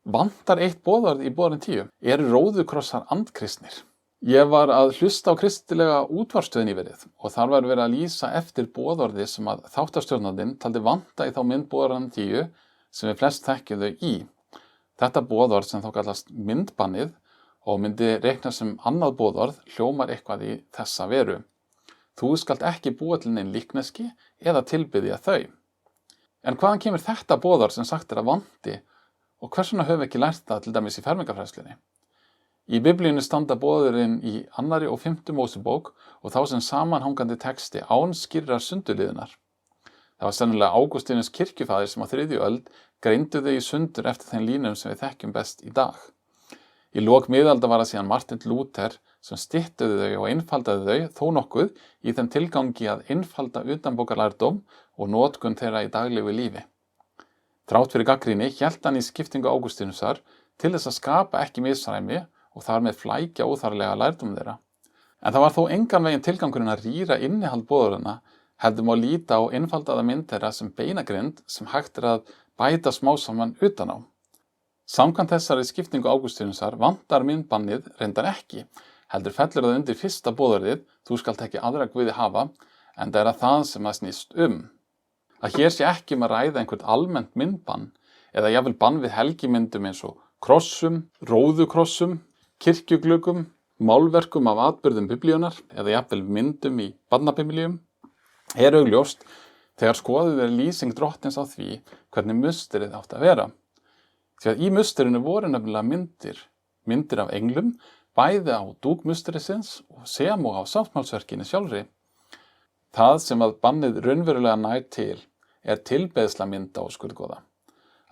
Vantar eitt boðorð í boðorðin 10? Eru róðukrossar andkristnir? Ég var að hlusta á kristilega útvarpsstöð nýverið og þar var verið að lýsa eftir boðorði sem að þáttastjórnandinn taldi vanta í þá mynd boðorðin 10 sem við flest þekkjum þau í. Þetta boðorð sem þá kallast myndbannið og myndi reikna sem annað boðorð hljómar eitthvað í þessa veru. Þú skalt ekki búa til nein líkneski eða tilbiðja þau. En hvaðan kemur þetta boðorð sem sagt að vanti og hvers vegna höfum við ekki lært það til dæmis í fermingarfræðslunni? Í Biblíunni standa boðorðin í 2. og 5. Mósebók og þá sem samanhangandi texti án skýrrar sundurliðunar. Það var sennilega Ágústínus kirkjufaðir sem á 3. öld greindu þau í sundur eftir þeim línum sem við þekkjum best í dag. Í lok miðalda var það síðan Martin Luther sem styttuðu þau og einfaldaði þau þó nokkuð í þeim tilgangi að einfalda utanbókarlærdóm og notkun þeirra í daglegu lífi. Þrátt fyrir gagnrýni hélt hann í skiptingu Ágústínusar til þess að skapa ekki misræmi og þar með flækja óþarflega lærdóm þeirra. En það var þó engan veginn tilgangurinn að rýra innihald boðorðanna, heldur má líta á einfaldaða mynd þeirra sem beinagrind sem hægt að bæta smásaman utan á. Samkvæmt þessari skiptingu Ágústínusar vantar myndbannið reyndar ekki, heldur fellur það undir fyrsta boðorðið, þú skalt ekki aðra guði hafa, en það það sem það snýst um. Að hér sé ekki að ræða einhvern almennt myndbann eða jafnvel bann við helgimyndum eins og krossum, róðukrossum, kirkjuglugum, málverkum af atburðum biblíunar eða jafnvel myndum í barnabiblíum, augljóst þegar skoðuð er lýsing drottins á því hvernig musterið átti að vera. Því að í musterinu voru nefnilega myndir af englum, bæði á dúk musterisins og sem og á sáttmálsverkinu sjálfri. Það sem að bannið raunverulega nær til er tilbeiðsla mynda og skurðgoða.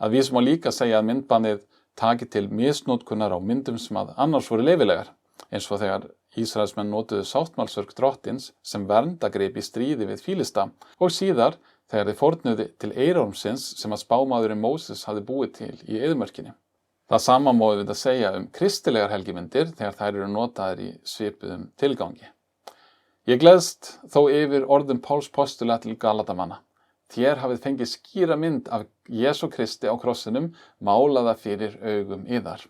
Að við sem á líka segja að myndbannið taki til misnotkunar á myndum sem að annars voru leyfilegar, eins og þegar Ísraelsmenn notuðu sáttmálsverk drottins sem verndagrip í stríði við Fílista og síðar þegar þeir fórnuðu til eirormsins sem að spámaðurinn Móses hafði búið til í eyðimörkinni. Það sama má við segja kristilegar helgimyndir þegar þær eru notaðar í svipuðum tilgangi. Ég gleðst þó yfir orðum Páls postula til Galatamanna. Þér hafið fengið skýra mynd af Jesú Kristi á krossinum, málaða fyrir augum yðar.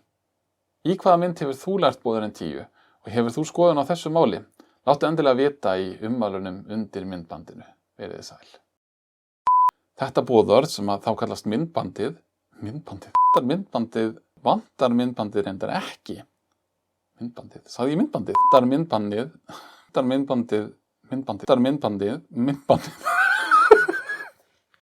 Í hvaða mynd hefur þú lært boðorðin 10 og hefur þú skoðun á þessu máli? Láttu endilega vita í ummælunum undir myndbandinu. Verið þið sæl. Þetta boðorð sem að þá kallast myndbandið, vantar myndbandið reyndar ekki. Sagði ég myndbandið? Myndbandið.